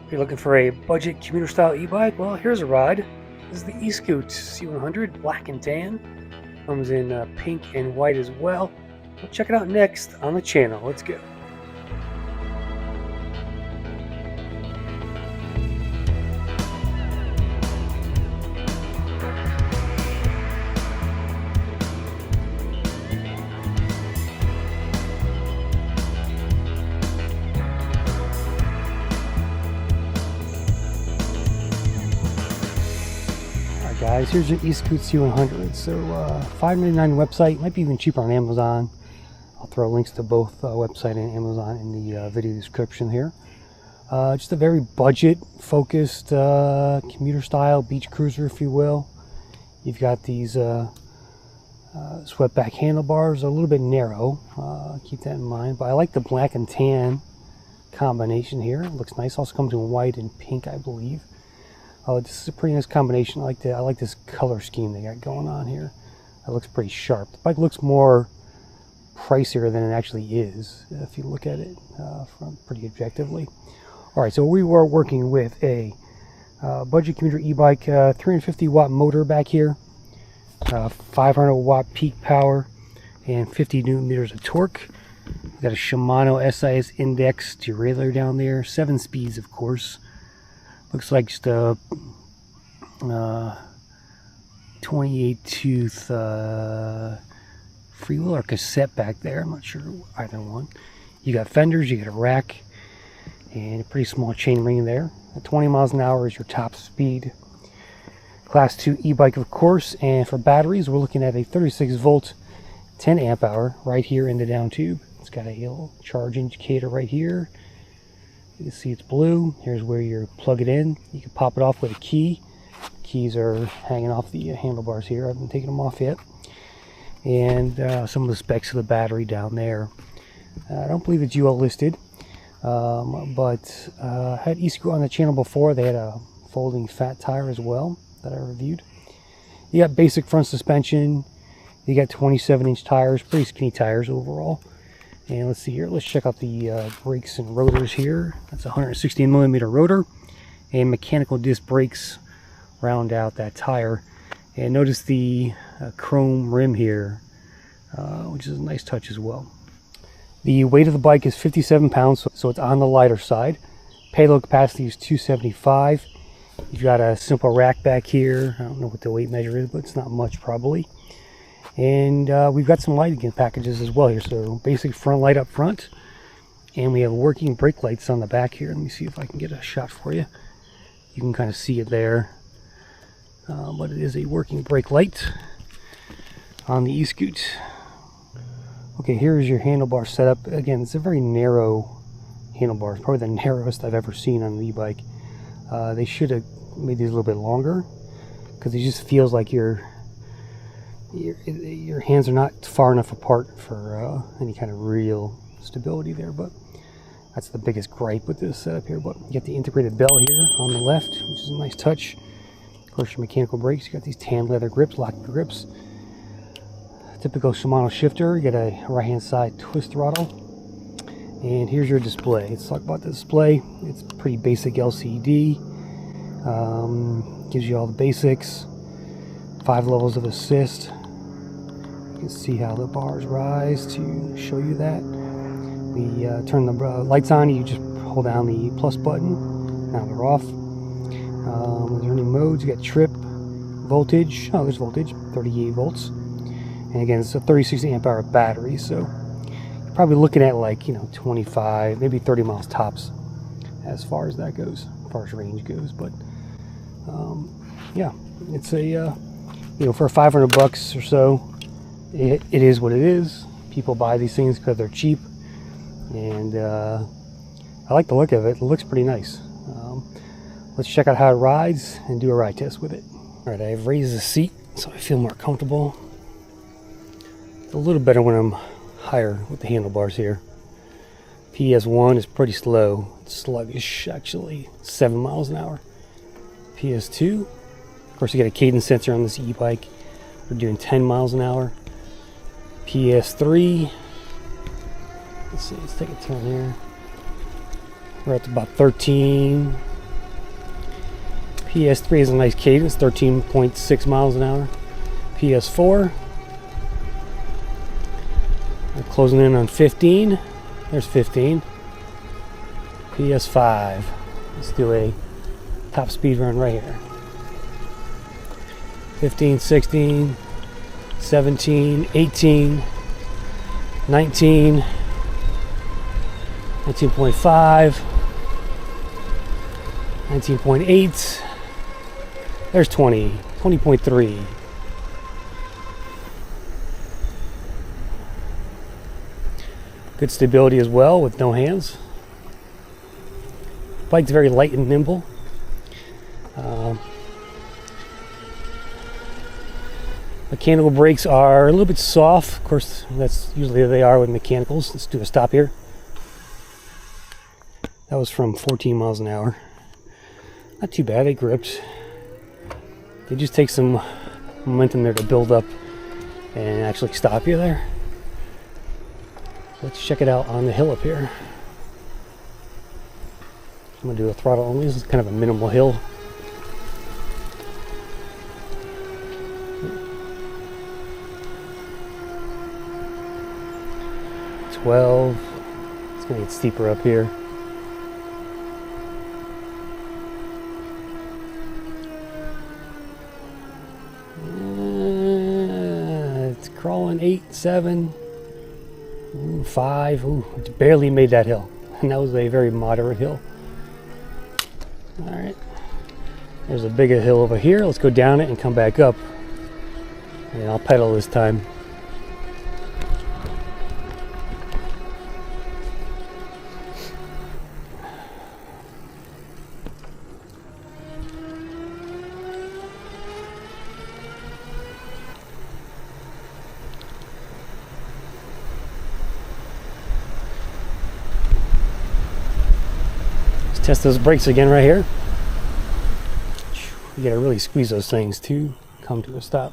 If you're looking for a budget commuter style e-bike, well, here's a ride. This is the Eskute C100, black and tan. Comes in pink and white as well. We'll check it out next on the channel. Let's go. Guys, here's your Eskute C100. So $5.99 website, might be even cheaper on Amazon. I'll throw links to both website and Amazon in the video description here. Just a very budget focused commuter style beach cruiser, if you will. You've got these swept back handlebars, a little bit narrow, keep that in mind, but I like the black and tan combination here. It looks nice. Also comes in white and pink, I believe. Oh, this is a pretty nice combination. I like this color scheme they got going on here. It looks pretty sharp. The bike looks more pricier than it actually is, if you look at it from pretty objectively. All right, so we were working with a budget commuter e-bike, 350 watt motor back here, 500 watt peak power, and 50 newton meters of torque. We've got a Shimano SIS Index derailleur down there, 7 speeds, of course. Looks like just a 28 tooth freewheel or cassette back there. I'm not sure either one. You got fenders, you got a rack, and a pretty small chain ring there. At 20 miles an hour is your top speed. Class 2 e-bike, of course. And for batteries, we're looking at a 36 volt 10 amp hour right here in the down tube. It's got a little charge indicator right here. You can see it's blue. Here's where you plug it in. You can pop it off with a key. Keys are hanging off the handlebars here. I haven't taken them off yet. And some of the specs of the battery down there. I don't believe it's UL listed, but I had Eskute on the channel before. They had a folding fat tire as well that I reviewed. You got basic front suspension. You got 27-inch tires, pretty skinny tires overall. And let's see here, let's check out the brakes and rotors here. That's a 160 millimeter rotor, and mechanical disc brakes round out that tire. And notice the chrome rim here, which is a nice touch as well. The weight of the bike is 57 pounds, so it's on the lighter side. Payload capacity is 275. You've got a simple rack back here. I don't know what the weight measure is, but it's not much probably. And we've got some lighting packages as well here. So basic front light up front, and we have working brake lights on the back here. Let me see if I can get a shot for you. You can kind of see it there, but it is a working brake light on the Eskute. Okay, here's your handlebar setup. Again, it's a very narrow handlebar. It's probably the narrowest I've ever seen on an e-bike. They should have made these a little bit longer, because it just feels like your hands are not far enough apart for any kind of real stability there. But that's the biggest gripe with this setup here. But you got the integrated bell here on the left, which is a nice touch. Of course, your mechanical brakes. You got these tan leather grips, locking grips. Typical Shimano shifter. You got a right hand side twist throttle. And here's your display. Let's talk about the display. It's pretty basic LCD. Gives you all the basics. 5 levels of assist. You can see how the bars rise to show you that. We turn the lights on. You just hold down the plus button. Now they're off. Is there any modes? You got trip, voltage. Oh, there's voltage, 38 volts. And again, it's a 36 amp hour battery, so you're probably looking at like 25, maybe 30 miles tops, as far as that goes, as far as range goes. But yeah, it's a for $500 or so, it is what it is. People buy these things because they're cheap, and I like the look of it. It looks pretty nice. Let's check out how it rides and do a ride test with it. All right, I've raised the seat so I feel more comfortable. It's a little better when I'm higher with the handlebars here. PS1 is pretty slow. It's sluggish, actually, 7 miles an hour. PS2, of course, you got a cadence sensor on this e-bike. We're doing 10 miles an hour. PS3, let's see, let's take a turn here. We're at about 13, PS3 has a nice cadence, 13.6 miles an hour. PS4, we're closing in on 15. There's 15. PS5, let's do a top speed run right here. 15, 16, 17, 18, 19, 19.5, 19.8, there's 20, 20.3. Good stability as well with no hands. Bike's very light and nimble. Mechanical brakes are a little bit soft. Of course, that's usually they are with mechanicals. Let's do a stop here. That was from 14 miles an hour. Not too bad, they gripped. They just take some momentum there to build up and actually stop you there. Let's check it out on the hill up here. I'm going to do a throttle only. This is kind of a minimal hill. It's going to get steeper up here. It's crawling 8, 7, 5. Ooh, it barely made that hill. And that was a very moderate hill. Alright. There's a bigger hill over here. Let's go down it and come back up. And I'll pedal this time. Test those brakes again right here. You gotta really squeeze those things to come to a stop.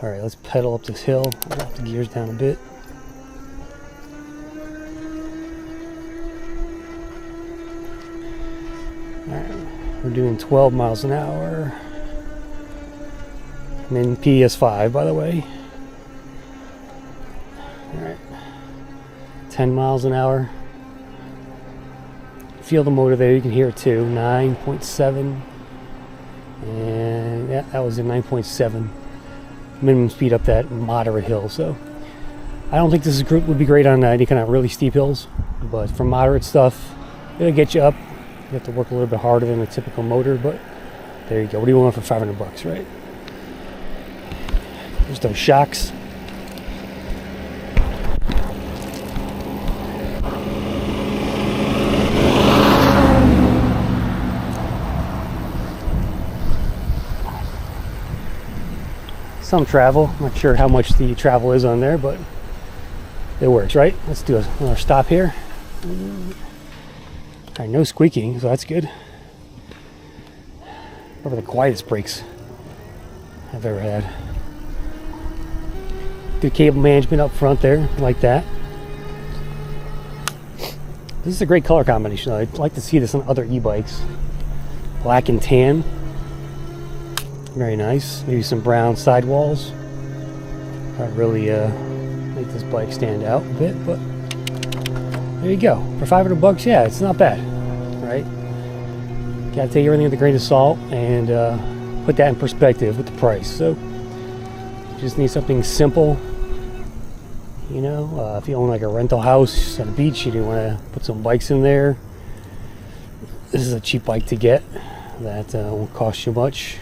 Alright, let's pedal up this hill. I'll drop the gears down a bit. Alright, we're doing 12 miles an hour. I'm in PS5, by the way. Alright, 10 miles an hour. Feel the motor there, you can hear it too. 9.7, and yeah, that was a 9.7 minimum speed up that moderate hill. So I don't think this group would be great on any kind of really steep hills, but for moderate stuff, it'll get you up. You have to work a little bit harder than a typical motor, but there you go. What do you want for $500, right? There's those shocks. Some travel. I'm not sure how much the travel is on there, but it works, right? Let's do another stop here. Alright, no squeaking, so that's good. Probably the quietest brakes I've ever had. Good cable management up front there, like that. This is a great color combination. I'd like to see this on other e-bikes. Black and tan. Very nice. Maybe some brown sidewalls. That really make this bike stand out a bit, but there you go. For $500, yeah, it's not bad, right? Gotta take everything with a grain of salt and put that in perspective with the price. So, you just need something simple. You know, if you own like a rental house at a beach, you do want to put some bikes in there. This is a cheap bike to get that won't cost you much.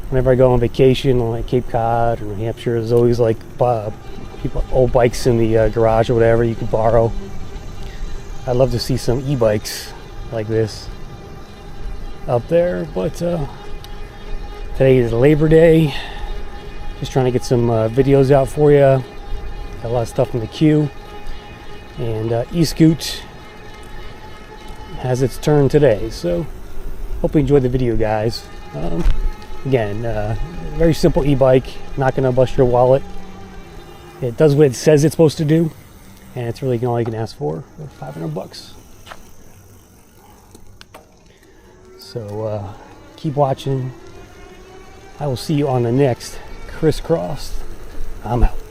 Whenever I go on vacation on like Cape Cod or New Hampshire, there's always like old bikes in the garage or whatever you could borrow. I'd love to see some e-bikes like this up there, but today is Labor Day. Just trying to get some videos out for you. Got a lot of stuff in the queue, and Eskute has its turn today, so hope you enjoyed the video, guys. Again, very simple e-bike, not going to bust your wallet. It does what it says it's supposed to do, and it's really all you can ask for $500. So keep watching. I will see you on the next Crisscross. I'm out.